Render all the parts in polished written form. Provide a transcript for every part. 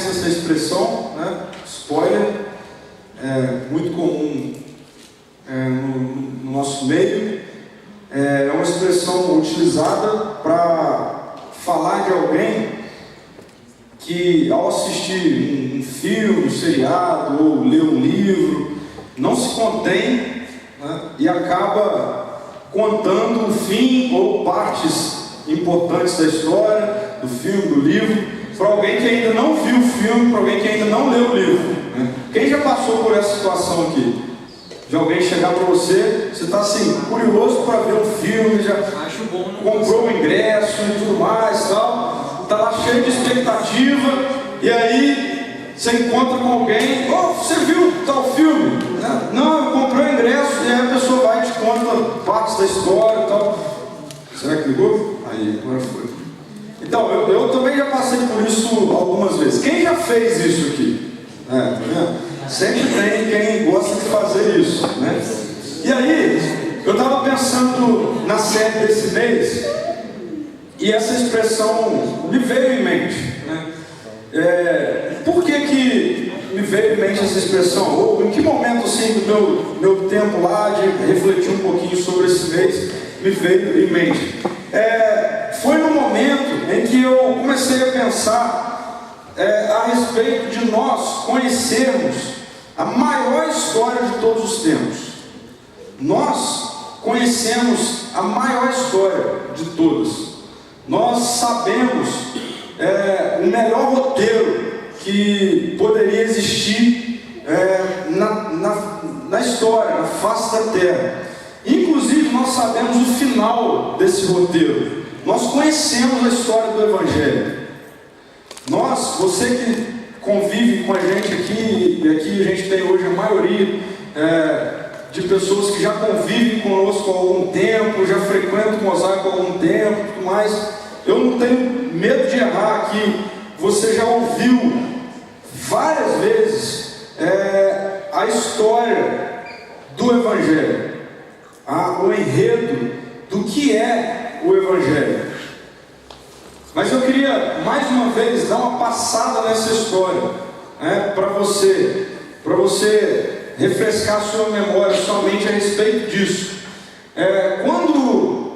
conhece essa expressão, né? Spoiler, é muito comum no nosso meio. É uma expressão utilizada para falar de alguém que, ao assistir um filme, um seriado ou ler um livro, não se contém, né? E acaba contando o fim ou partes importantes da história, do filme, do livro, para alguém que ainda não viu o filme, para alguém que ainda não leu o livro, né? Quem já passou por essa situação aqui? De alguém chegar para você está assim, curioso para ver um filme, já comprou o ingresso e tudo mais, tal, está lá cheio de expectativa, e aí você encontra com alguém, você viu tal filme? Não, eu comprei o ingresso, e aí a pessoa vai e te conta partes da história e tal. Será que ligou? Aí, agora foi. Então, eu também já passei por isso algumas vezes. Quem já fez isso aqui? Tá vendo? Sempre tem quem gosta de fazer isso, né? E aí, eu estava pensando na série desse mês, e essa expressão me veio em mente, né? Por que me veio em mente essa expressão? Ou em que momento assim, do meu tempo lá de refletir um pouquinho sobre esse mês me veio em mente? Foi no momento em que eu comecei a pensar a respeito de nós conhecermos a maior história de todos os tempos. Nós conhecemos a maior história de todas. Nós sabemos o melhor roteiro que poderia existir na história, na face da Terra. Inclusive, nós sabemos o final desse roteiro. Nós conhecemos a história do Evangelho. Você que convive com a gente aqui, e aqui a gente tem hoje a maioria de pessoas que já convivem conosco há algum tempo, já frequentam o Mosaico há algum tempo e tudo mais. Eu não tenho medo de errar aqui. Você já ouviu várias vezes a história do Evangelho, o enredo do que é o Evangelho. Mas eu queria mais uma vez dar uma passada nessa história, para você refrescar a sua memória, sua mente a respeito disso. Quando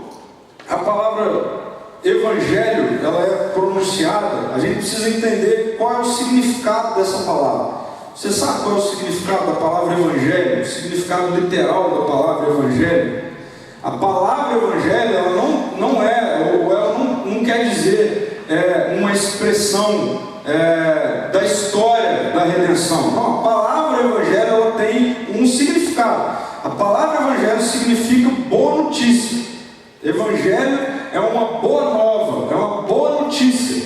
a palavra Evangelho ela é pronunciada, a gente precisa entender qual é o significado dessa palavra. Você sabe qual é o significado da palavra Evangelho? O significado literal da palavra Evangelho? A palavra Evangelho ela não é, ou ela não quer dizer uma expressão da história da redenção. Não, a palavra Evangelho ela tem um significado. A palavra Evangelho significa boa notícia. Evangelho é uma boa nova, é uma boa notícia.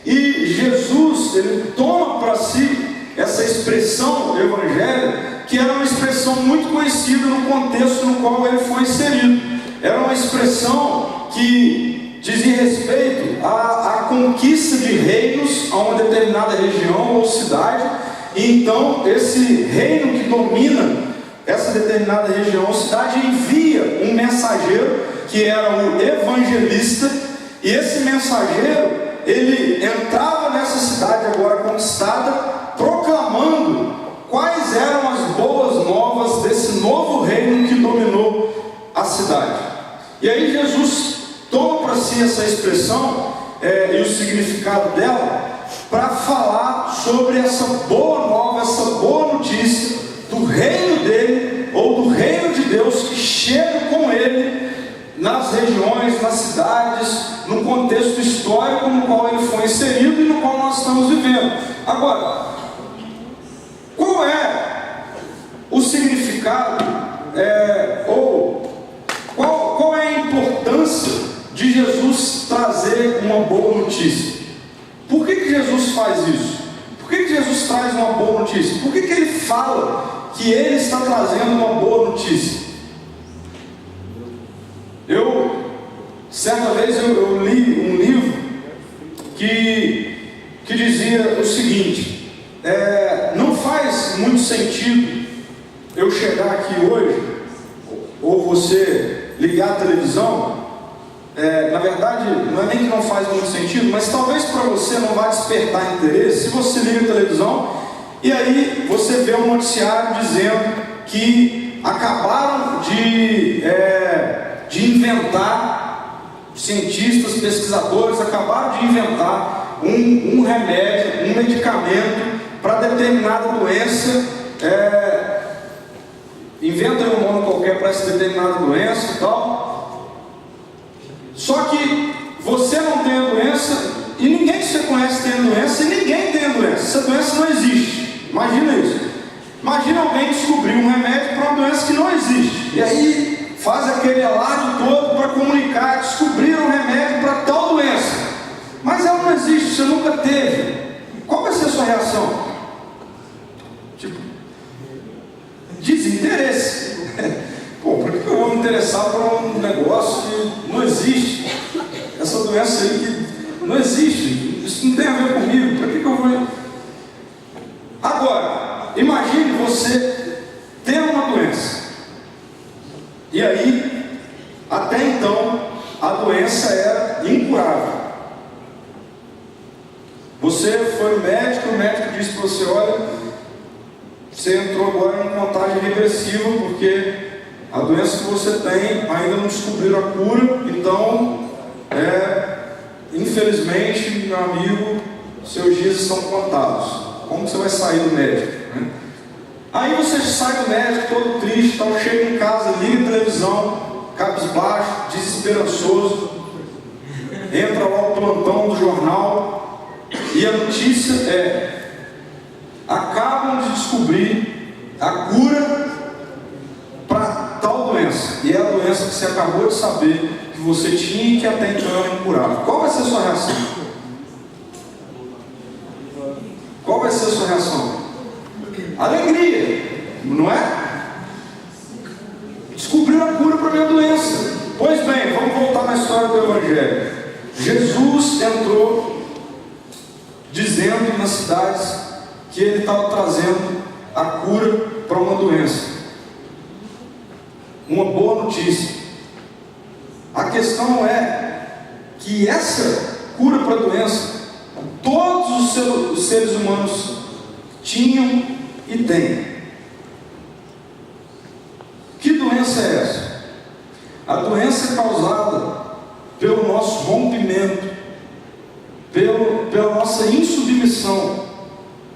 E Jesus, ele toma para si essa expressão Evangelho, que era uma expressão muito conhecida no contexto no qual ele foi inserido. Era uma expressão que dizia respeito à conquista de reinos a uma determinada região ou cidade. E então esse reino que domina essa determinada região ou cidade envia um mensageiro que era o evangelista, e esse mensageiro ele entrava nessa cidade agora conquistada, proclamando quais eram as boas novas desse novo reino que dominou a cidade. E aí Jesus toma para si essa expressão e o significado dela para falar sobre essa boa nova, essa boa notícia do reino dele, ou do reino de Deus que chega com ele nas regiões, nas cidades, no contexto histórico no qual ele foi inserido e no qual nós estamos vivendo. Agora, qual é o significado, ou qual é a importância de Jesus trazer uma boa notícia? Por que Jesus faz isso? Por que Jesus traz uma boa notícia? Por que ele fala que ele está trazendo uma boa notícia? Certa vez eu li um livro que dizia o seguinte: não faz muito sentido eu chegar aqui hoje, ou você ligar a televisão, na verdade, não é nem que não faz muito sentido, mas talvez para você não vá despertar interesse se você liga a televisão e aí você vê um noticiário dizendo que acabaram de inventar, cientistas, pesquisadores acabaram de inventar um remédio, um medicamento para determinada doença, inventa um nome qualquer para essa determinada doença e tal. Só que você não tem a doença e ninguém que você conhece tem a doença e ninguém tem a doença. Essa doença não existe. Imagina isso. Imagina alguém descobrir um remédio para uma doença que não existe. E aí faz aquele alarde todo para comunicar, descobrir um remédio para tal doença. Mas ela não existe, você nunca teve. Qual vai ser a sua reação? Tipo, desinteresse. Pô, por que eu vou me interessar por um negócio que não existe? Essa doença aí que não existe, isso não tem a ver comigo, por que eu vou... Agora, imagine você ter uma doença, e aí, até então, a doença era incurável. Você foi no médico, o médico disse para você, olha, você entrou agora em contagem regressiva, porque a doença que você tem ainda não descobriram a cura, então, infelizmente, meu amigo, seus dias estão contados. Como que você vai sair do médico? Né? Aí você sai do médico todo triste, tal, chega em casa, liga a televisão, cabisbaixo, desesperançoso, entra lá o plantão do jornal e a notícia acabam de descobrir a cura para tal doença, e é a doença que você acabou de saber que você tinha e que até então era incurável. Qual vai ser a sua reação? Qual vai ser a sua reação? Alegria, não é? Descobriu a cura para a minha doença. Pois bem, vamos voltar na história do Evangelho. Jesus entrou dizendo nas cidades que ele estava trazendo a cura para uma doença. Uma boa notícia. A questão é que essa cura para a doença, todos os seres humanos tinham e têm. Que doença é essa? A doença é causada pelo nosso rompimento, pela nossa insubmissão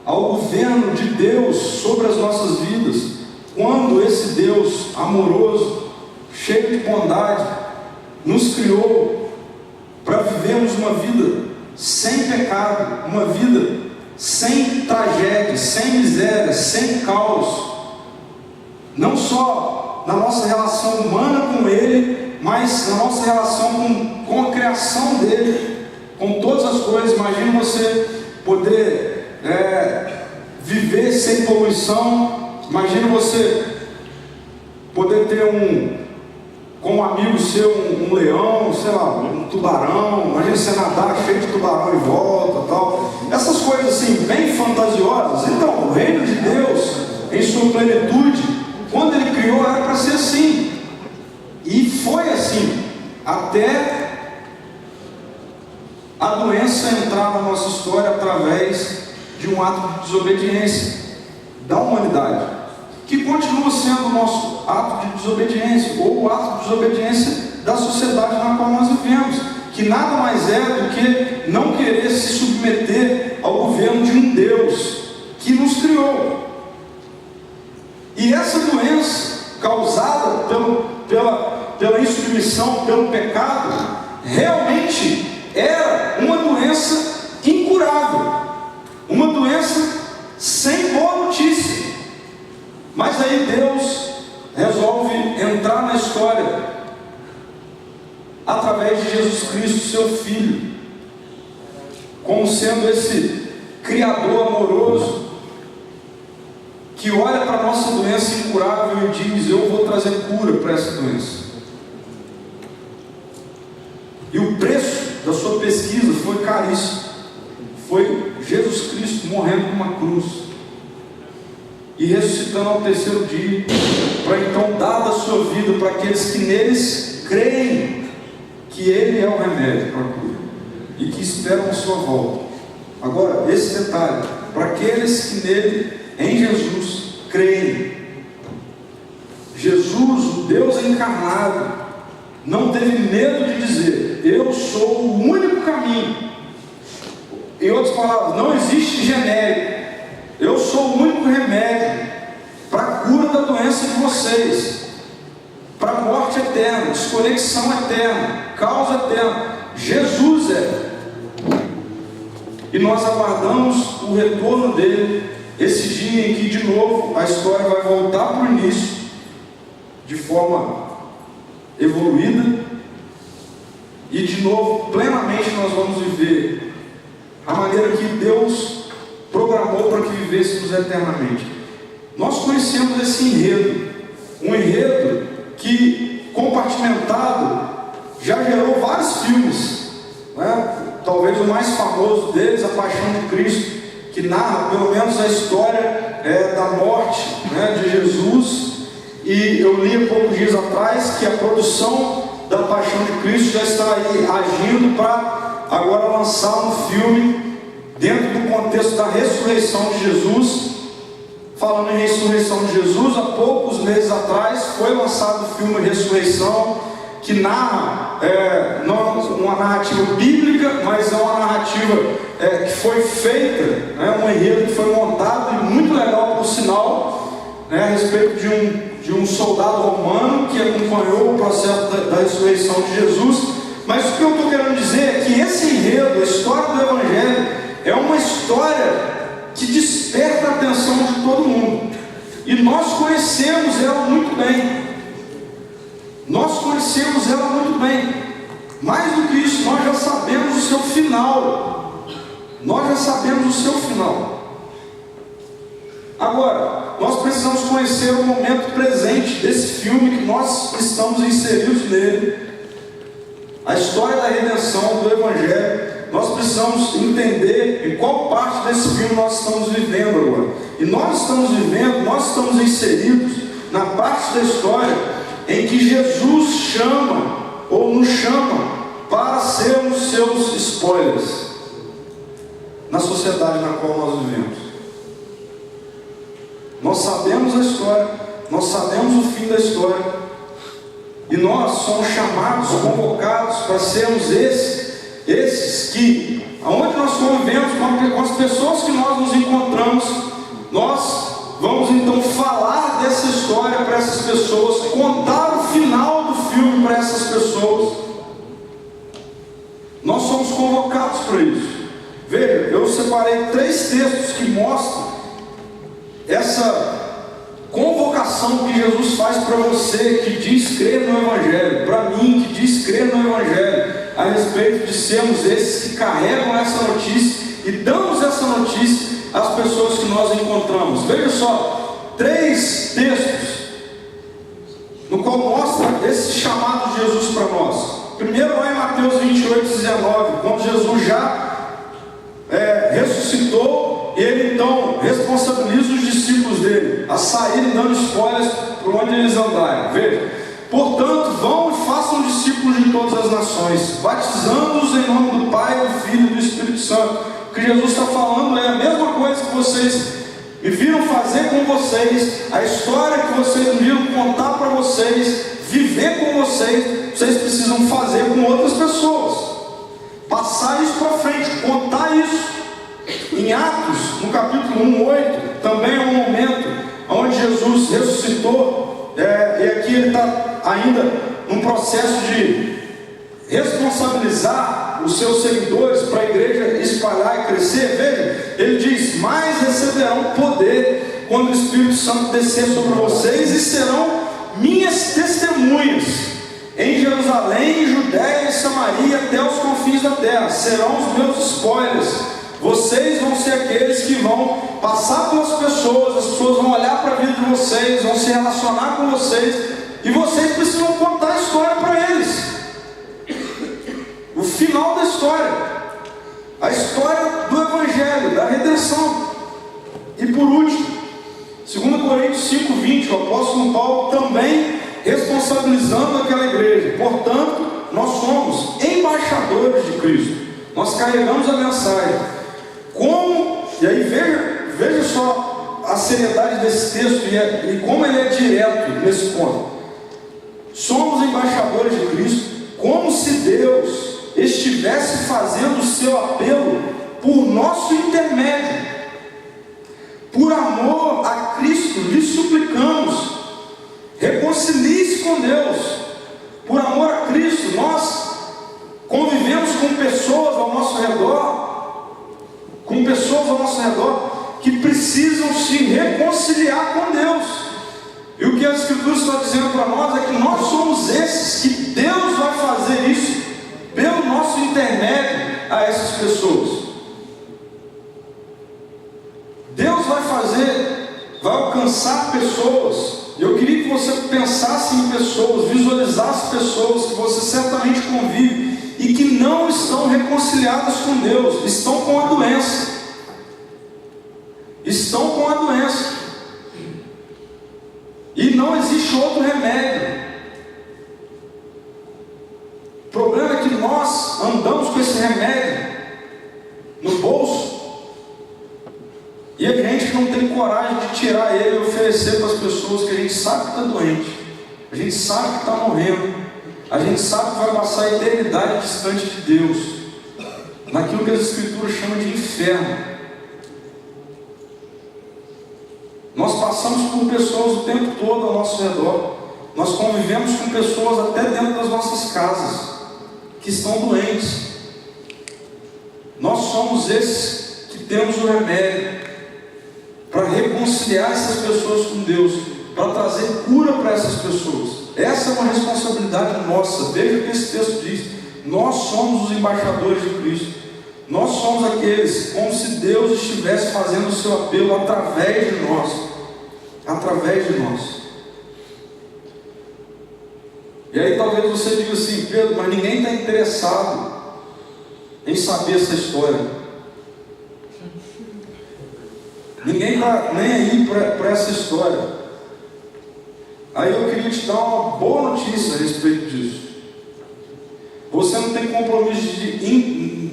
ao governo de Deus sobre as nossas vidas, quando esse Deus amoroso, cheio de bondade, nos criou para vivermos uma vida sem pecado, uma vida sem tragédia, sem miséria, sem caos, não só na nossa relação humana com Ele, mas na nossa relação com a criação dele, com todas as coisas. Imagina você poder viver sem poluição. Imagina você poder ter com um amigo seu um leão, sei lá, um tubarão. Imagina você nadar cheio de tubarão em volta, tal. Essas coisas assim, bem fantasiosas. Então, o reino de Deus, em sua plenitude, quando Ele criou, era para ser assim. E foi assim, até a doença entrar na nossa história através de um ato de desobediência da humanidade, que continua sendo o nosso ato de desobediência, ou o ato de desobediência da sociedade na qual nós vivemos, que nada mais é do que não querer se submeter ao governo de um Deus que nos criou. E essa doença, causada pela insubmissão, pelo pecado, realmente era uma doença incurável, uma doença sem boa notícia. Mas aí Deus resolve entrar na história através de Jesus Cristo, seu Filho, como sendo esse Criador amoroso, que olha para a nossa doença incurável e diz: eu vou trazer cura para essa doença. E o preço da sua pesquisa foi caríssimo. Foi Jesus Cristo morrendo numa cruz e ressuscitando ao terceiro dia, para então dar da sua vida para aqueles que neles creem. que Ele é o remédio para a cura e que esperam a sua volta. Agora, esse detalhe, para aqueles que nele, em Jesus, creem. Jesus, o Deus encarnado, não teve medo de dizer: eu sou o único caminho. Em outras palavras, não existe genérico. Eu sou o único remédio para a cura da doença de vocês, para a morte eterna, desconexão eterna, causa eterna. Jesus é. E nós aguardamos o retorno dele, esse dia em que de novo a história vai voltar para o início, de forma evoluída, e de novo, plenamente, nós vamos viver a maneira que Deus programou para que vivêssemos eternamente. Nós conhecemos esse enredo, um enredo que, compartimentado, já gerou vários filmes, né? Talvez o mais famoso deles, A Paixão de Cristo, que narra pelo menos a história da morte, né, de Jesus. E eu li há poucos dias atrás que a produção da Paixão de Cristo já está aí agindo para agora lançar um filme dentro do contexto da ressurreição de Jesus. Falando em ressurreição de Jesus, há poucos meses atrás foi lançado o filme Ressurreição, que narra, não uma narrativa bíblica, mas é uma narrativa que foi feita, um enredo que foi montado, e muito legal por sinal, a respeito de um soldado romano que acompanhou o processo da ressurreição de Jesus. Mas o que eu estou querendo dizer é que esse enredo, a história do Evangelho, é uma história que desperta a atenção de todo mundo, e nós conhecemos ela muito bem. Nós conhecemos ela muito bem. Mais do que isso, nós já sabemos o seu final. Nós já sabemos o seu final. Agora, nós precisamos conhecer o momento presente desse filme que nós estamos inseridos nele. A história da redenção do Evangelho. Nós precisamos entender em qual parte desse filme nós estamos vivendo agora. E nós estamos inseridos na parte da história em que Jesus chama, ou nos chama, para sermos seus spoilers na sociedade na qual nós vivemos. Nós sabemos a história, nós sabemos o fim da história, e nós somos chamados, convocados para sermos esses que, aonde nós convivemos com as pessoas que nós nos encontramos, nós vamos então falar dessa história para essas pessoas, contar o final do filme para essas pessoas. Nós somos convocados para isso. Veja, eu separei 3 textos que mostram essa convocação que Jesus faz para você que diz crer no Evangelho, para mim que diz crer no Evangelho, a respeito de sermos esses que carregam essa notícia e damos essa notícia às pessoas que nós encontramos. Veja só, 3 textos no qual mostra esse chamado de Jesus para nós. Primeiro lá em Mateus 28:19, quando Jesus já ressuscitou, ele então responsabiliza os discípulos dele a saírem dando spoilers por onde eles andarem. Veja: portanto, vão e façam discípulos de todas as nações, batizando-os em nome do Pai, do Filho e do Espírito Santo. O que Jesus está falando é a mesma coisa que vocês me viram fazer com vocês, a história que vocês me viram contar para vocês, viver com vocês, vocês precisam fazer com outras pessoas, passar isso para frente, contar isso. Em Atos, no capítulo 1:8, também é um momento onde Jesus ressuscitou, e aqui ele está ainda num processo de responsabilizar os seus seguidores para a igreja espalhar e crescer. Veja, ele diz: mas receberão poder quando o Espírito Santo descer sobre vocês, e serão minhas testemunhas em Jerusalém, Judéia e Samaria, até os confins da terra. Serão os meus spoilers. Vocês vão ser aqueles que vão passar pelas pessoas, as pessoas vão olhar para a vida de vocês, vão se relacionar com vocês, e vocês precisam contar a história para eles. O final da história, a história do Evangelho, da redenção. E por último, 2 Coríntios 5:20, o apóstolo Paulo também responsabilizando aquela igreja: portanto, nós somos embaixadores de Cristo. Nós carregamos a mensagem. Como, e aí veja só a seriedade desse texto e como ele é direto nesse ponto. Somos embaixadores de Cristo, como se Deus estivesse fazendo o seu apelo por nosso intermédio. Por amor a Cristo, lhe suplicamos, reconcilie-se com Deus. Por amor a Cristo, nós convivemos com pessoas ao nosso redor, que precisam se reconciliar com Deus. E o que as Escrituras estão dizendo para nós é que nós somos esses, que Deus vai fazer isso pelo nosso intermédio a essas pessoas. Deus vai alcançar pessoas. Eu queria que você pensasse em pessoas, visualizasse pessoas que você certamente convive e que não estão reconciliadas com Deus, estão com a doença. E não existe outro remédio. O problema é que nós andamos com esse remédio no bolso e a gente não tem coragem de tirar ele e oferecer para as pessoas que a gente sabe que está doente, a gente sabe que está morrendo, a gente sabe que vai passar a eternidade distante de Deus, naquilo que as Escrituras chamam de inferno. Nós passamos por pessoas o tempo todo ao nosso redor. Nós convivemos com pessoas até dentro das nossas casas que estão doentes. Nós somos esses que temos o remédio para reconciliar essas pessoas com Deus, para trazer cura para essas pessoas. Essa é uma responsabilidade nossa. Veja o que esse texto diz. Nós somos os embaixadores de Cristo. Nós somos aqueles, como se Deus estivesse fazendo o seu apelo através de nós. E aí talvez você diga assim: Pedro, mas ninguém está interessado em saber essa história. Ninguém está nem aí para essa história. Aí eu queria te dar uma boa notícia a respeito disso. Você não tem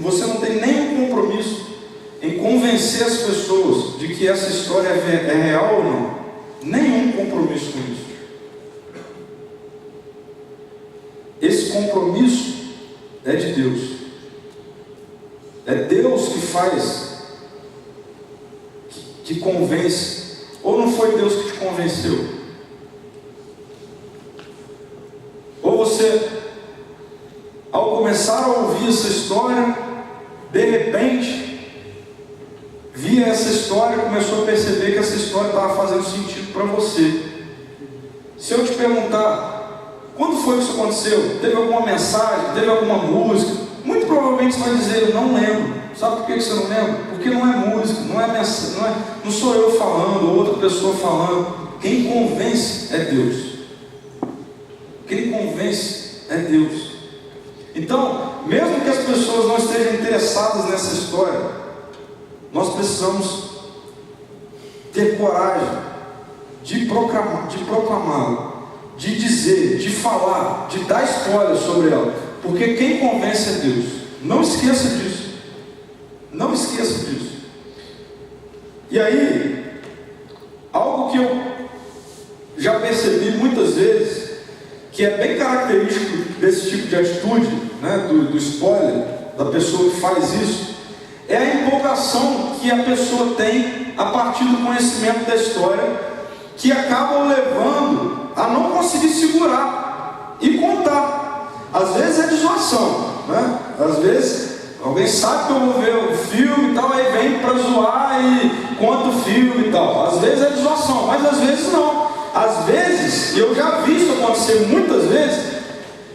você não tem nenhum compromisso em convencer as pessoas de que essa história é real ou não. Nenhum compromisso com isso. Esse compromisso é de Deus. É Deus que faz, que convence. Ou não foi Deus que te convenceu? Ou você, ao começar a ouvir essa história, de repente via essa história e começou a perceber que essa história estava fazendo sentido para você. Se eu te perguntar, quando foi que isso aconteceu? Teve alguma mensagem? Teve alguma música? Muito provavelmente você vai dizer: eu não lembro. Sabe por que você não lembra? Porque não é música, não é mensagem, não sou eu falando ou outra pessoa falando. Quem convence é Deus. Quem convence é Deus. Então, mesmo que as pessoas não estejam interessadas nessa história, nós precisamos ter coragem de proclamá-la, de dizer, de falar, de dar spoiler sobre ela, porque quem convence é Deus. Não esqueça disso. Não esqueça disso. E aí, algo que eu já percebi muitas vezes, que é bem característico desse tipo de atitude, né, do spoiler, da pessoa que faz isso, é a empolgação que a pessoa tem a partir do conhecimento da história, que acaba o levando a não conseguir segurar e contar. Às vezes é de zoação, né? Às vezes alguém sabe que eu vou ver o filme e tal, aí vem para zoar e conta o filme e tal. Às vezes é de zoação, mas às vezes não. Às vezes, e eu já vi isso acontecer muitas vezes,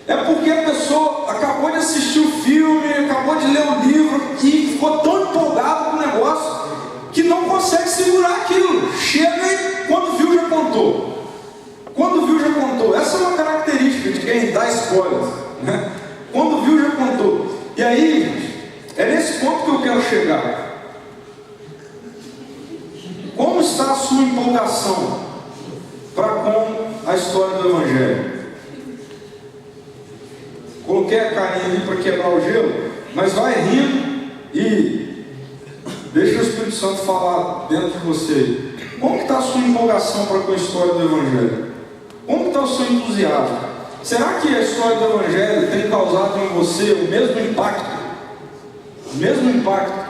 é porque a pessoa acabou de assistir o filme, acabou de ler o livro e ficou tão empolgado com o negócio que não consegue segurar aquilo. Chega e quando viu já contou. Quando viu já contou. Essa é uma característica de quem dá spoilers, né? Quando viu já contou. E aí, é nesse ponto que eu quero chegar. Como está a sua empolgação para com a história do Evangelho? coloquei a carinha ali para quebrar o gelo, mas vai rindo e deixa o Espírito Santo falar dentro de você. Como que está a sua empolgação para com a história do Evangelho? Como que está o seu entusiasmo? Será que a história do Evangelho tem causado em você o mesmo impacto? O mesmo impacto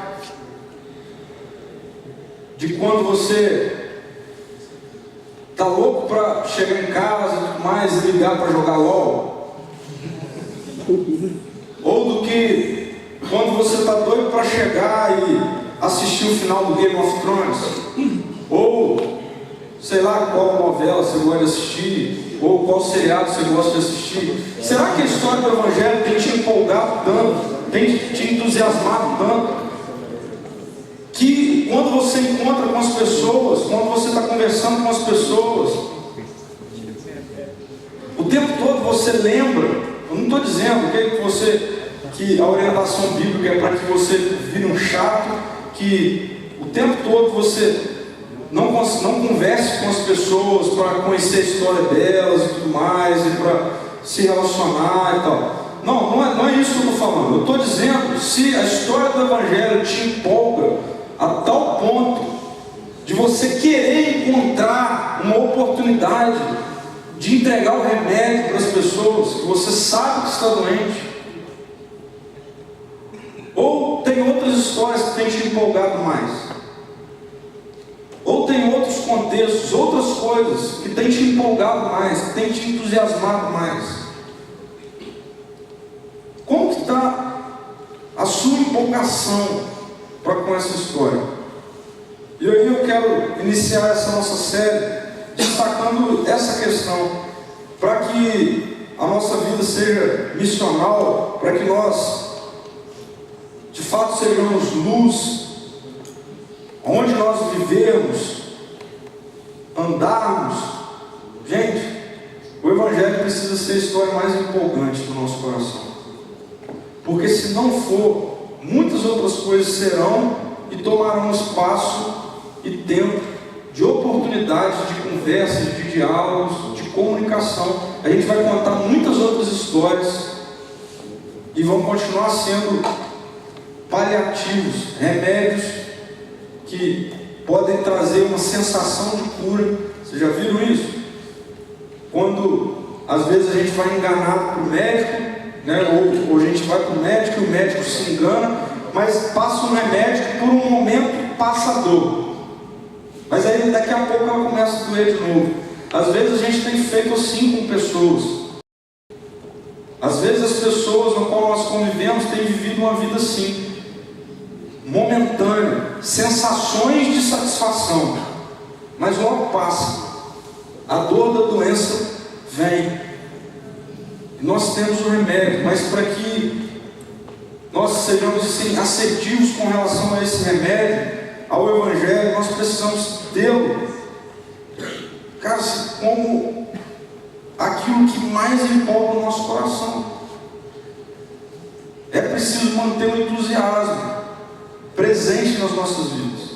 de quando você está louco para chegar em casa e tudo mais e ligar para jogar LOL? Ou do que quando você está doido para chegar e assistir o final do Game of Thrones? Ou sei lá qual novela você gosta de assistir, ou qual seriado você gosta de assistir? Será que a história do Evangelho tem te empolgado tanto, tem te entusiasmado tanto, que quando você encontra com as pessoas, quando você está conversando com as pessoas, o tempo todo você lembra? Eu não estou dizendo que a orientação bíblica é para que você vire um chato, que o tempo todo você não converse com as pessoas para conhecer a história delas e tudo mais, e para se relacionar e tal. Não é isso que eu estou falando. Eu estou dizendo, se a história do Evangelho te empolga a tal ponto de você querer encontrar uma oportunidade de entregar o remédio para as pessoas que você sabe que está doente, ou tem outras histórias que têm te empolgado mais? Ou tem outros contextos, outras coisas que têm te empolgado mais, que têm te entusiasmado mais? Como que está a sua empolgação para com essa história? E aí eu quero iniciar essa nossa série destacando essa questão, para que a nossa vida seja missional, para que nós de fato sejamos luz onde nós vivermos, andarmos. Gente, o Evangelho precisa ser a história mais empolgante do nosso coração, porque se não for, muitas outras coisas serão e tomarão espaço e tempo de oportunidades, de conversas, de diálogos, de comunicação. A gente vai contar muitas outras histórias e vão continuar sendo paliativos, remédios que podem trazer uma sensação de cura. Vocês já viram isso? Quando às vezes a gente vai enganado para o médico, né? ou a gente vai para o médico e o médico se engana, mas passa um remédio que por um momento passa a dor, mas aí daqui a pouco ela começa a doer de novo. Às vezes a gente tem feito assim com pessoas. Às vezes as pessoas com qual nós convivemos têm vivido uma vida assim, momentânea, sensações de satisfação, mas logo passa, a dor da doença vem, e nós temos o remédio, mas para que nós sejamos assim, assertivos com relação a esse remédio, ao Evangelho, nós precisamos tê-lo, cara, como aquilo que mais empolga o nosso coração. É preciso manter o entusiasmo presente nas nossas vidas.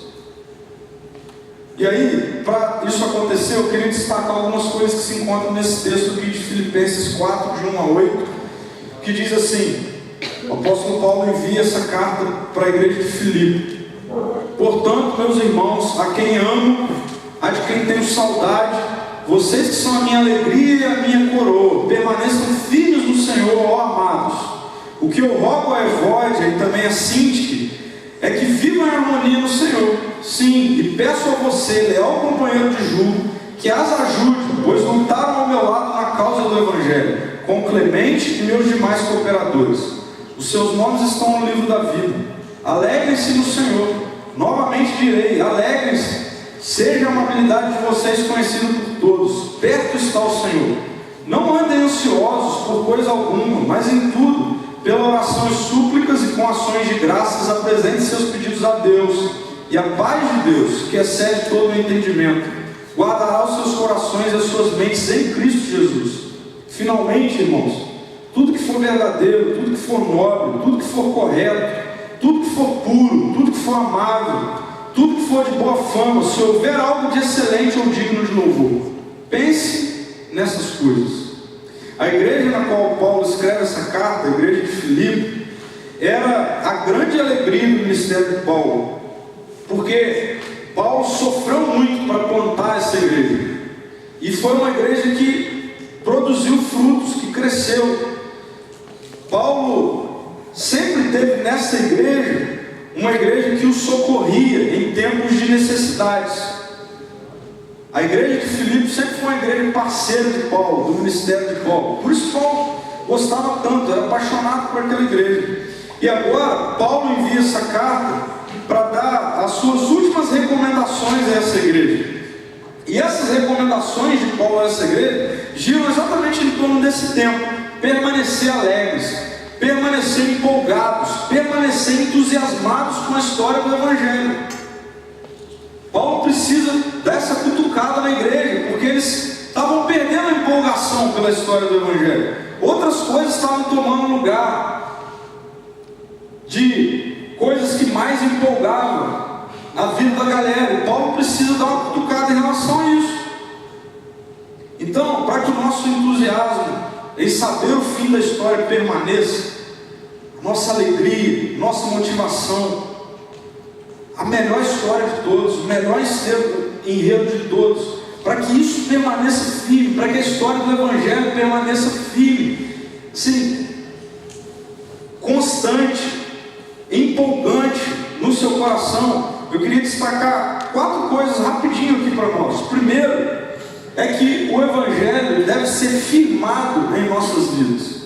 E aí, para isso acontecer, eu queria destacar algumas coisas que se encontram nesse texto aqui de Filipenses 4, de 1 a 8, que diz assim: o apóstolo Paulo envia essa carta para a igreja de Filipe. Portanto, meus irmãos, a quem amo, a de quem tenho saudade, vocês que são a minha alegria e a minha coroa, permaneçam firmes no Senhor, ó amados. O que eu rogo a Evódia e também a Sintique é que vivam em harmonia no Senhor. Sim, e peço a você, leal companheiro de julgo, que as ajude, pois lutaram ao meu lado na causa do Evangelho, com Clemente e meus demais cooperadores. Os seus nomes estão no livro da vida. Alegrem-se no Senhor. Novamente direi, alegrem-se. Seja a amabilidade de vocês conhecida por todos. Perto está o Senhor. Não andem ansiosos por coisa alguma, mas em tudo, pela oração e súplicas e com ações de graças, apresente seus pedidos a Deus, e a paz de Deus, que excede todo o entendimento, guardará os seus corações e as suas mentes em Cristo Jesus. Finalmente, irmãos, tudo que for verdadeiro, tudo que for nobre, tudo que for correto, tudo que for puro, tudo que for amável, tudo que for de boa fama, se houver algo de excelente ou digno de louvor, pense nessas coisas. A igreja na qual Paulo escreve essa carta, a igreja de Filipe, era a grande alegria do ministério de Paulo, porque Paulo sofreu muito para plantar essa igreja, e foi uma igreja que produziu frutos, que cresceu. Paulo sempre teve nessa igreja uma igreja que o socorria em tempos de necessidades. A igreja de Filipe sempre foi uma igreja parceira de Paulo, do ministério de Paulo. Por isso Paulo gostava tanto, era apaixonado por aquela igreja. E agora Paulo envia essa carta para dar as suas últimas recomendações a essa igreja. E essas recomendações de Paulo a essa igreja giram exatamente em torno desse tempo: permanecer alegres, permanecer empolgados, permanecer entusiasmados com a história do Evangelho. Paulo precisa dessa cutucada na igreja, porque eles estavam perdendo a empolgação pela história do Evangelho. Outras coisas estavam tomando lugar de coisas que mais empolgavam a vida da galera, e Paulo precisa dar uma cutucada em relação a isso. Então, para que o nosso entusiasmo em saber o fim da história permaneça, nossa alegria, nossa motivação, a melhor história de todos, o melhor enredo de todos, para que isso permaneça firme, para que a história do Evangelho permaneça firme, sim, constante, empolgante no seu coração, eu queria destacar 4 coisas rapidinho aqui para nós. Primeiro, é que o Evangelho deve ser firmado em nossas vidas.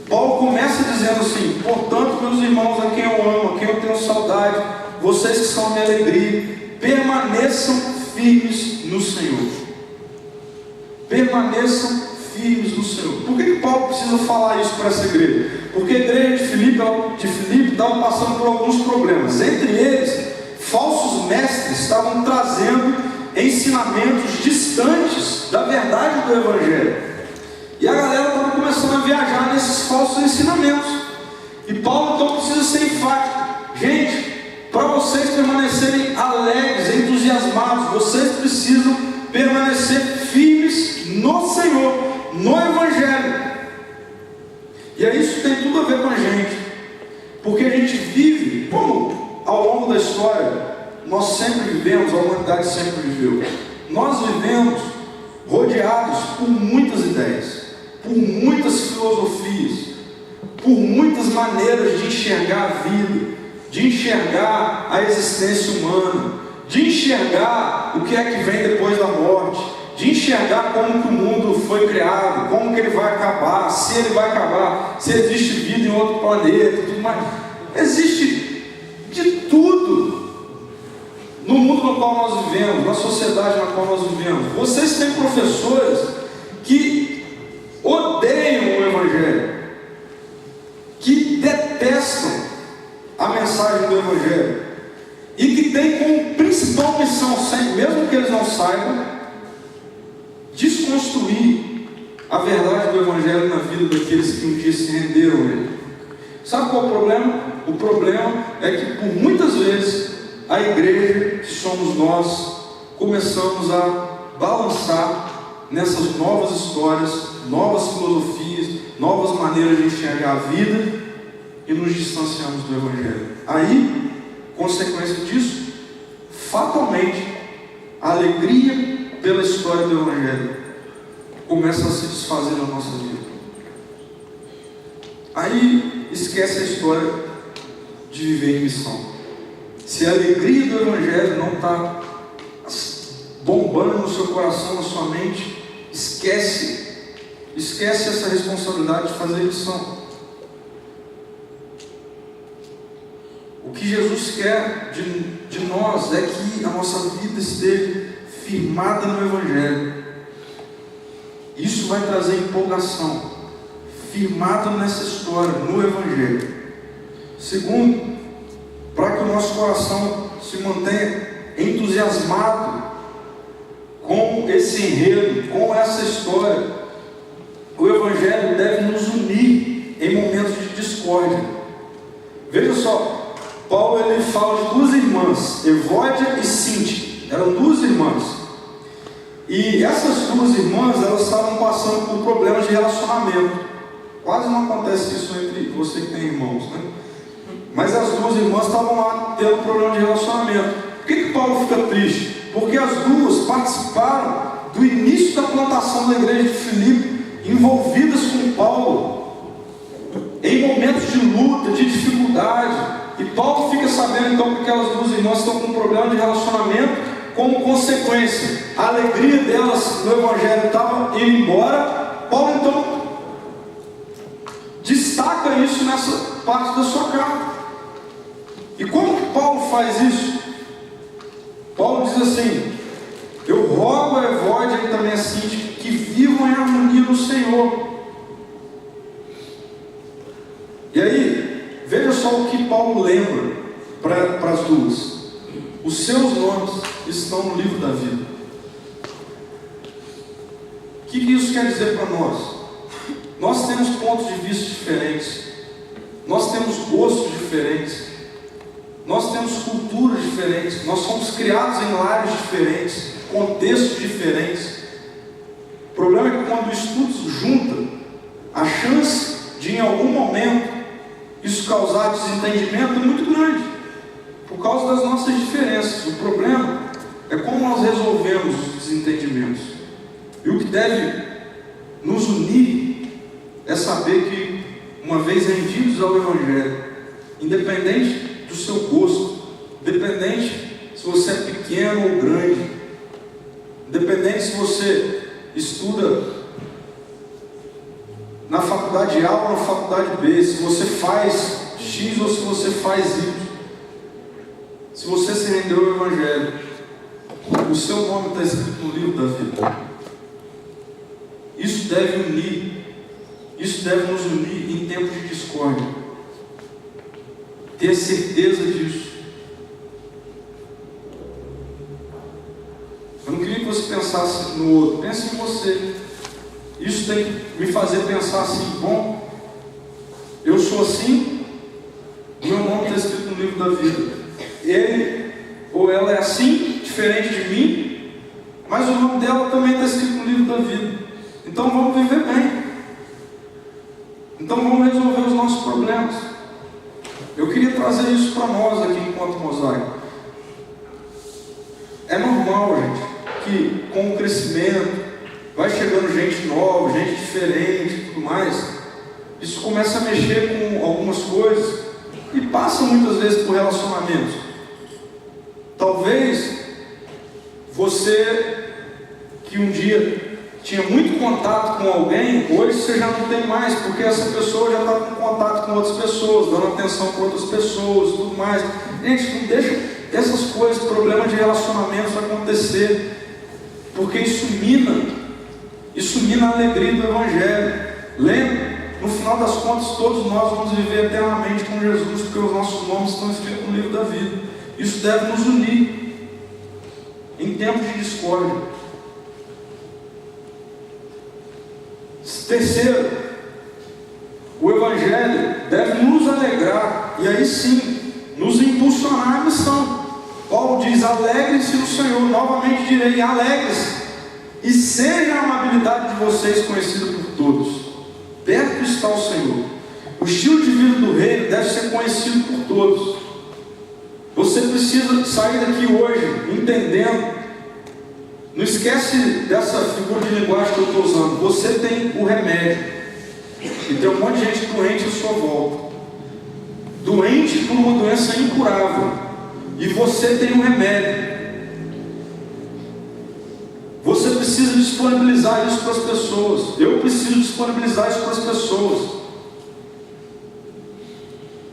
Paulo começa dizendo assim: portanto, meus irmãos, a quem eu amo, a quem eu tenho saudade, vocês que são a minha alegria, permaneçam firmes no Senhor. Permaneçam firmes no Senhor. Por que Paulo precisa falar isso para essa igreja? Porque a igreja de Filipe estava passando por alguns problemas. Entre eles, falsos mestres estavam trazendo ensinamentos distantes da verdade do Evangelho. E a galera estava começando a viajar nesses falsos ensinamentos. E Paulo então precisa ser enfático: gente, para vocês permanecerem alegres, entusiasmados, vocês precisam permanecer firmes no Senhor, no Evangelho. E aí isso tem tudo a ver com a gente, porque a gente vive, como ao longo da história nós sempre vivemos, a humanidade sempre viveu, nós vivemos rodeados por muitas ideias, por muitas filosofias, por muitas maneiras de enxergar a vida, de enxergar a existência humana, de enxergar o que é que vem depois da morte, de enxergar como que o mundo foi criado, como que ele vai acabar, se ele vai acabar, se existe vida em outro planeta, tudo mais. Existe de tudo no mundo no qual nós vivemos, na sociedade na qual nós vivemos. Vocês têm professores que odeiam o Evangelho, que detestam a mensagem do Evangelho, e que têm como principal missão, mesmo que eles não saibam, desconstruir a verdade do Evangelho na vida daqueles que um dia se renderam a ele. Sabe qual é o problema? O problema é que por muitas vezes a igreja, que somos nós, começamos a balançar nessas novas histórias, novas filosofias, novas maneiras de enxergar a vida, e nos distanciamos do Evangelho. Aí, consequência disso, fatalmente, a alegria pela história do Evangelho começa a se desfazer na nossa vida. Aí esquece a história de viver em missão. Se a alegria do Evangelho não está bombando no seu coração, na sua mente, esquece essa responsabilidade de fazer missão. O que Jesus quer de nós é que a nossa vida esteja firmada no Evangelho. Isso vai trazer empolgação, firmada nessa história, no Evangelho. Segundo, para que o nosso coração se mantenha entusiasmado com esse enredo, com essa história, o Evangelho deve nos unir em momentos de discórdia. Veja só, Paulo ele fala de 2 irmãs, Evódia e Sinti, eram 2 irmãs. E essas duas irmãs, elas estavam passando por problemas de relacionamento. Quase não acontece isso entre você que tem irmãos, né? Mas as duas irmãs estavam lá tendo problema de relacionamento. Por que Paulo fica triste? Porque as duas participaram do início da plantação da igreja de Filipe, envolvidas com Paulo, em momentos de luta, de dificuldade. E Paulo fica sabendo então que aquelas duas irmãs estão com um problema de relacionamento. Como consequência, a alegria delas no Evangelho estava indo embora. Paulo então destaca isso nessa parte da sua carta. E como que Paulo faz isso? Paulo diz assim: eu rogo a Evódia e também a Síntica que vivam em harmonia no Senhor. E aí, veja só o que Paulo lembra para as duas. Os seus nomes estão no livro da vida. O que isso quer dizer para nós? Nós temos pontos de vista diferentes, nós temos gostos diferentes, nós temos culturas diferentes, nós somos criados em lares diferentes, contextos diferentes. O problema é que quando isso tudo junta, a chance de em algum momento isso causar desentendimento é muito grande, por causa das nossas diferenças. O problema é como nós resolvemos os desentendimentos. E o que deve nos unir é saber que, uma vez rendidos ao Evangelho, independente do seu gosto, independente se você é pequeno ou grande, independente se você estuda na faculdade A ou na faculdade B, se você faz X ou se você faz Y, se você se rendeu ao Evangelho, o seu nome está escrito no livro da vida. Isso deve unir. Isso deve nos unir em tempos de discórdia. Ter certeza disso. Eu não queria que você pensasse no outro. Pense em você. Isso tem que me fazer pensar assim: bom, eu sou assim, o meu nome está escrito no livro da vida. Ele ou ela é assim, diferente de mim, mas o nome dela também está escrito no livro da vida. Então vamos viver bem. Então vamos resolver os nossos problemas. Eu queria trazer isso para nós aqui enquanto Mosaico. É normal, gente, que com o crescimento vai chegando gente nova, gente diferente e tudo mais. Isso começa a mexer com algumas coisas e passa muitas vezes por relacionamentos. Talvez você que um dia tinha muito contato com alguém, hoje você já não tem mais, porque essa pessoa já está com contato com outras pessoas, dando atenção para outras pessoas e tudo mais. Gente, não deixa essas coisas, problemas de relacionamentos acontecer, porque isso mina a alegria do Evangelho. Lembra? No final das contas, todos nós vamos viver eternamente com Jesus, porque os nossos nomes estão escritos no livro da vida. Isso deve nos unir em tempos de discórdia. Terceiro, o Evangelho deve nos alegrar, e aí sim, nos impulsionar à missão. Paulo diz: alegrem-se no Senhor. Novamente direi: alegrem-se, e seja a amabilidade de vocês conhecida por todos. Perto está o Senhor. O estilo de vida do reino deve ser conhecido por todos. Você precisa sair daqui hoje entendendo. Não esquece dessa figura de linguagem que eu estou usando. Você tem o remédio. E tem um monte de gente doente à sua volta. Doente por uma doença incurável. E você tem um remédio. Você precisa disponibilizar isso para as pessoas. Eu preciso disponibilizar isso para as pessoas.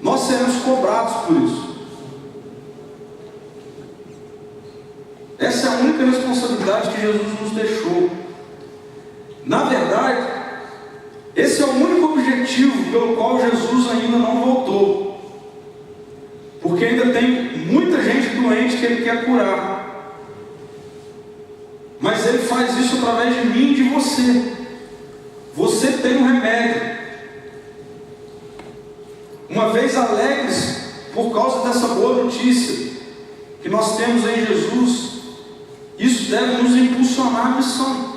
Nós seremos cobrados por isso. Essa é a única responsabilidade que Jesus nos deixou. Na verdade, esse é o único objetivo pelo qual Jesus ainda não voltou. Porque ainda tem muita gente doente que Ele quer curar. Mas Ele faz isso através de mim e de você. Você tem um remédio. Uma vez alegres por causa dessa boa notícia que nós temos em Jesus. Isso isso deve nos impulsionar à missão.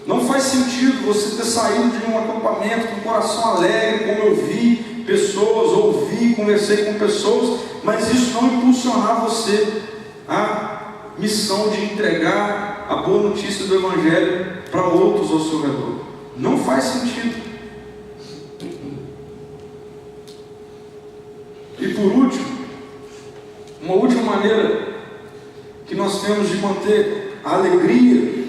Não faz sentido você ter saído de um acampamento com o coração alegre, como eu vi pessoas, ouvi, conversei com pessoas, mas isso não impulsionar você à missão de entregar a boa notícia do Evangelho para outros ao seu redor. Não faz sentido. E por último, uma última maneira que nós temos de manter a alegria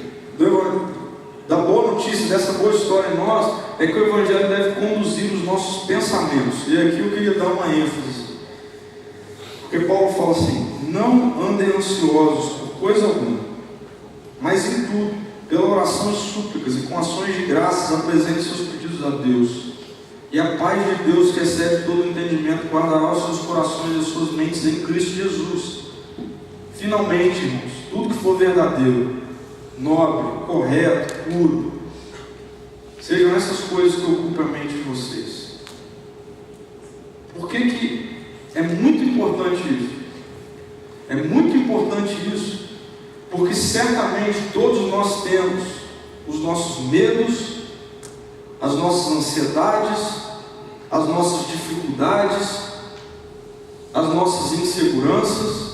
da boa notícia, dessa boa história em nós, é que o Evangelho deve conduzir os nossos pensamentos. E aqui eu queria dar uma ênfase, porque Paulo fala assim: não andem ansiosos por coisa alguma, mas em tudo, pela oração e súplicas e com ações de graças, apresentem seus pedidos a Deus. E a paz de Deus, que excede todo entendimento, guardará os seus corações e as suas mentes em Cristo Jesus. Finalmente, irmãos, tudo que for verdadeiro, nobre, correto, puro, sejam essas coisas que ocupem a mente de vocês. Por que é muito importante isso? É muito importante isso, porque certamente todos nós temos os nossos medos, as nossas ansiedades, as nossas dificuldades, as nossas inseguranças.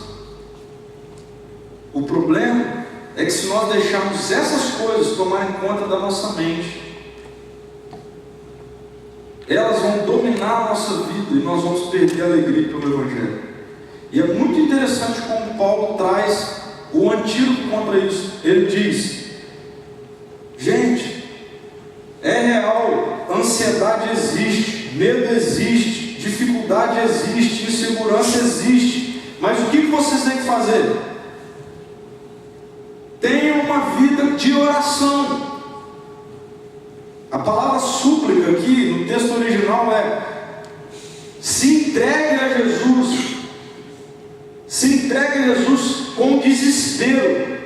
O problema é que se nós deixarmos essas coisas tomarem conta da nossa mente, elas vão dominar a nossa vida e nós vamos perder a alegria pelo Evangelho. E é muito interessante como Paulo traz o antídoto contra isso. Ele diz: gente, é real, ansiedade existe, medo existe, dificuldade existe, insegurança existe, mas o que vocês têm que fazer? Tenham uma vida de oração. A palavra súplica aqui no texto original é: se entregue a Jesus, se entregue a Jesus com desespero.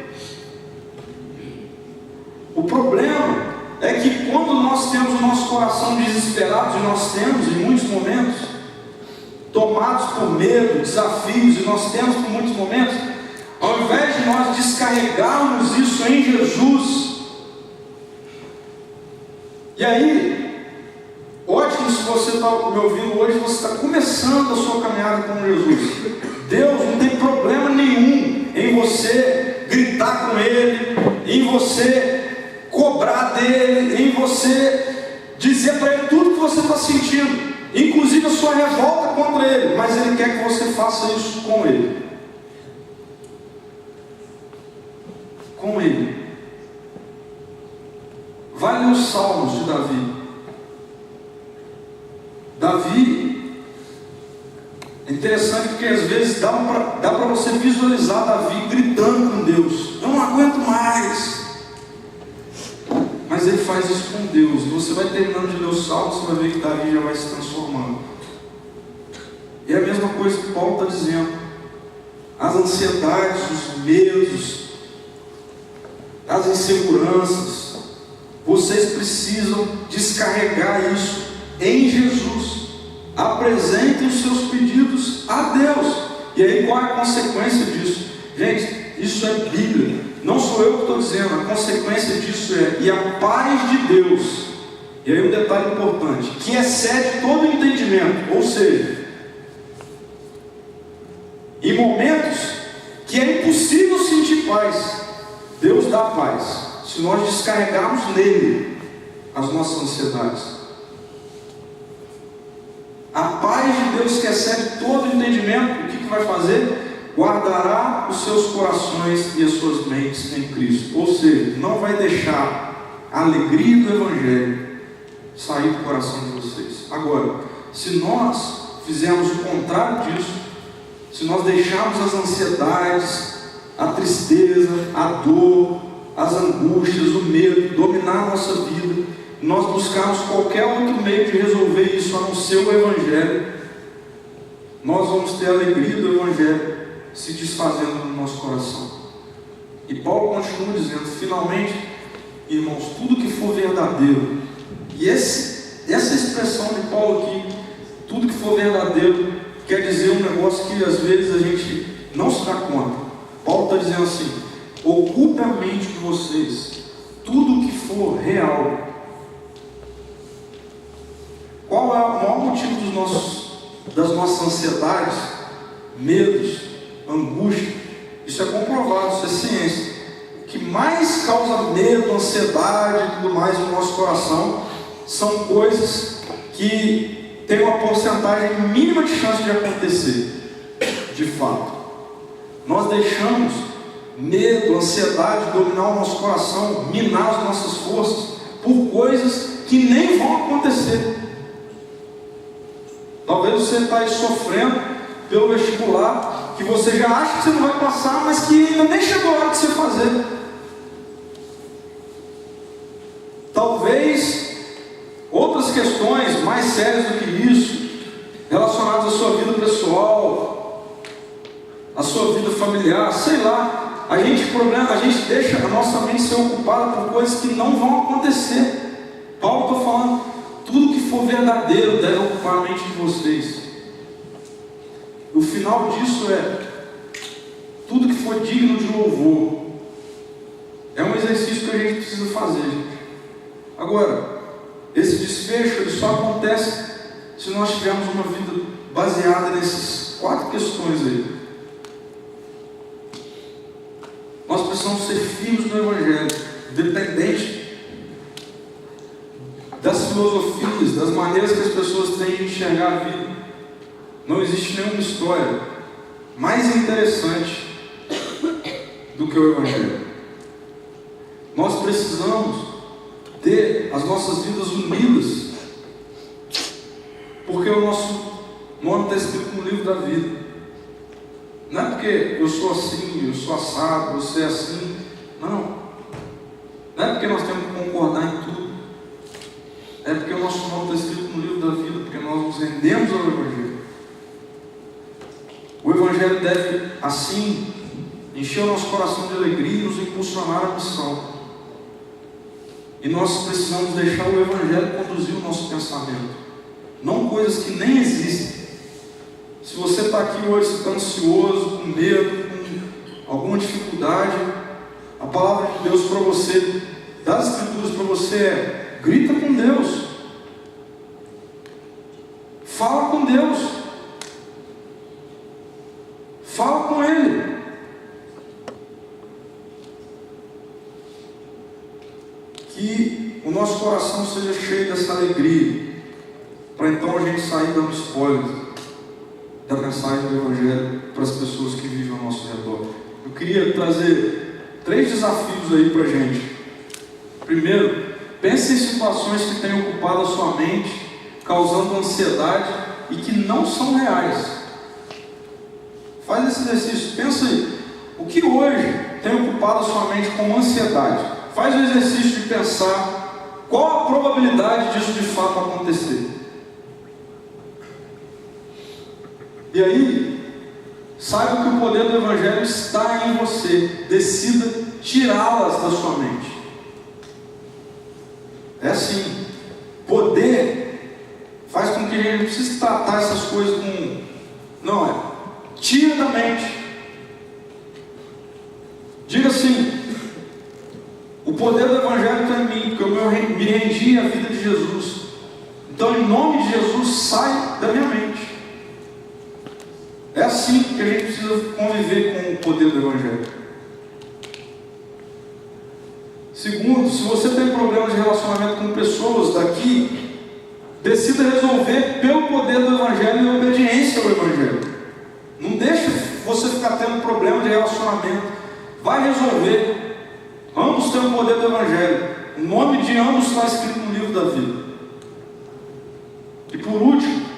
O problema é que quando nós temos o nosso coração desesperado, e nós temos em muitos momentos, tomados por medo, desafios, e nós temos por muitos momentos, ao invés de nós descarregarmos isso em Jesus, e aí, ótimo se você está me ouvindo hoje, você está começando a sua caminhada com Jesus. Deus não tem problema nenhum em você gritar com Ele, em você cobrar dele, em você dizer para Ele tudo que você está sentindo, inclusive a sua revolta contra Ele, mas Ele quer que você faça isso com Ele. Com Ele. Vai ler os Salmos de Davi. Davi, é interessante porque às vezes dá para você visualizar Davi gritando com Deus: eu não aguento mais. Mas ele faz isso com Deus. E você vai terminando de ler os Salmos, você vai ver que Davi já vai se transformando. E é a mesma coisa que Paulo está dizendo. As ansiedades, os medos, as inseguranças, vocês precisam descarregar isso em Jesus. Apresentem os seus pedidos a Deus. E aí qual é a consequência disso? Gente, isso é Bíblia. Não sou eu que estou dizendo. A consequência disso é: e a paz de Deus. E aí um detalhe importante: que excede todo entendimento. Ou seja, em momentos que é impossível sentir paz, Deus dá paz, se nós descarregarmos nele as nossas ansiedades. A paz de Deus que excede todo entendimento, o que vai fazer? Guardará os seus corações e as suas mentes em Cristo. Ou seja, não vai deixar a alegria do Evangelho sair do coração de vocês. Agora, se nós fizermos o contrário disso, se nós deixarmos as ansiedades, a tristeza, a dor, as angústias, o medo dominar a nossa vida, nós buscarmos qualquer outro meio de resolver isso a não ser o Evangelho, nós vamos ter a alegria do Evangelho se desfazendo no nosso coração. E Paulo continua dizendo: finalmente, irmãos, tudo que for verdadeiro, e essa expressão de Paulo aqui, tudo que for verdadeiro, quer dizer um negócio que às vezes a gente não se dá conta. Paulo está dizendo assim: ocupe a mente de vocês tudo que for real. Qual é o maior motivo das nossas ansiedades, medos, angústia? Isso é comprovado, isso é ciência. O que mais causa medo, ansiedade e tudo mais no nosso coração são coisas que têm uma porcentagem mínima de chance de acontecer, de fato. Nós deixamos medo, ansiedade dominar o nosso coração, minar as nossas forças por coisas que nem vão acontecer. Talvez você está aí sofrendo pelo vestibular, que você já acha que você não vai passar, mas que ainda nem chegou a hora de você fazer. Talvez outras questões mais sérias do que isso, relacionadas à sua vida pessoal, à sua vida familiar, sei lá. A gente deixa a nossa mente ser ocupada por coisas que não vão acontecer. Paulo está falando: tudo que for verdadeiro deve ocupar a mente de vocês. O final disso é: tudo que for digno de louvor. É um exercício que a gente precisa fazer, gente. Agora, esse desfecho ele só acontece se nós tivermos uma vida baseada nessas 4 questões aí. Nós precisamos ser firmes no Evangelho, dependente das filosofias, das maneiras que as pessoas têm de enxergar a vida. Não existe nenhuma história mais interessante do que o Evangelho. Nós precisamos ter as nossas vidas unidas, porque o nosso nome está escrito no livro da vida. Não é porque eu sou assim, eu sou assado, você é assim. Não. Não é porque nós temos que concordar em tudo. É porque o nosso nome está escrito no livro da vida, porque nós nos rendemos ao Evangelho. O Evangelho deve, assim, encher o nosso coração de alegria e nos impulsionar à missão. E nós precisamos deixar o Evangelho conduzir o nosso pensamento, não coisas que nem existem. Se você está aqui hoje, você está ansioso, com medo, com alguma dificuldade, a palavra de Deus para você, das Escrituras para você é: grita com Deus, fala com Deus, fala com Ele. Que o nosso coração seja cheio dessa alegria, para então a gente sair dando spoiler da mensagem do Evangelho para as pessoas que vivem ao nosso redor. Eu queria trazer 3 desafios aí para a gente. Primeiro, pense em situações que tenham ocupado a sua mente, causando ansiedade e que não são reais. Faz esse exercício, pensa aí, o que hoje tem ocupado a sua mente com ansiedade? Faz o exercício de pensar qual a probabilidade disso de fato acontecer. E aí, saiba que o poder do Evangelho está em você. Decida tirá-las da sua mente. É assim, poder faz com que a gente não precise tratar essas coisas com... Não é, tira da mente. Diga assim: o poder do Evangelho está em mim, porque eu me rendi à vida de Jesus. Então, em nome de Jesus, sai da minha mente. É assim que a gente precisa conviver com o poder do Evangelho. Segundo, se você tem problemas de relacionamento com pessoas daqui, decida resolver pelo poder do Evangelho e obediência ao Evangelho. Não deixe você ficar tendo problema de relacionamento. Vai resolver. Ambos têm o poder do Evangelho. O nome de ambos está escrito no livro da vida. E por último,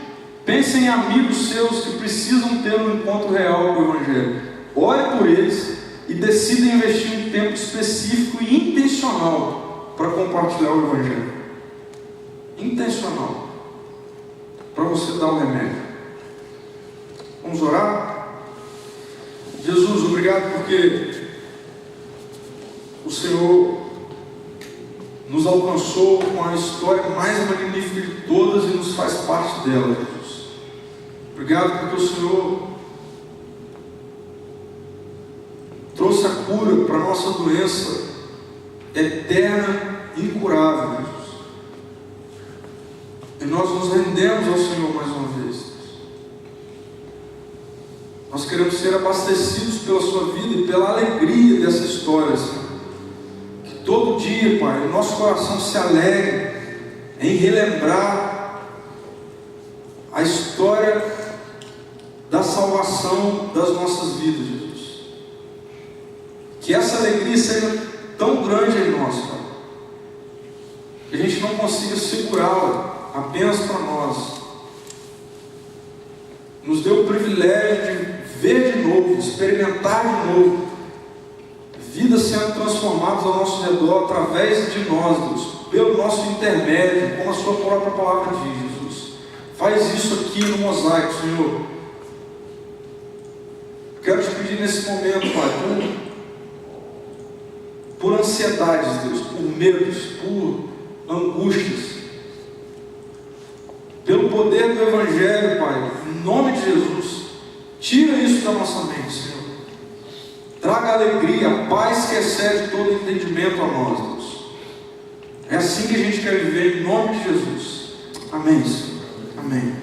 pense em amigos seus que precisam ter um encontro real com o Evangelho. Ore por eles e decida investir um tempo específico e intencional para compartilhar o Evangelho. Intencional. Para você dar o remédio. Vamos orar? Jesus, obrigado porque o Senhor nos alcançou com a história mais magnífica de todas e nos faz parte dela, Jesus. Obrigado porque o Senhor trouxe trouxe a cura para a nossa doença eterna e incurável, Jesus. E nós nos rendemos ao Senhor mais uma vez. Nós queremos ser abastecidos pela sua vida e pela alegria dessa história, Senhor. Que todo dia, Pai, o nosso coração se alegre em relembrar a história da salvação das nossas vidas, Jesus. Que essa alegria seja tão grande em nós, Pai, que a gente não consiga segurá-la apenas para nós. Nos deu o privilégio de ver de novo, experimentar de novo, vidas sendo transformadas ao nosso redor, através de nós, Deus, pelo nosso intermédio, como a sua própria palavra diz, Jesus. Faz isso aqui no mosaico, Senhor. Quero te pedir nesse momento, Pai, por ansiedades, Deus, por medos, por angústias, pelo poder do Evangelho, Pai, em nome de Jesus, tira isso da nossa mente, Senhor. Traga alegria, a paz que excede todo entendimento a nós, Deus. É assim que a gente quer viver, em nome de Jesus. Amém, Senhor. Amém.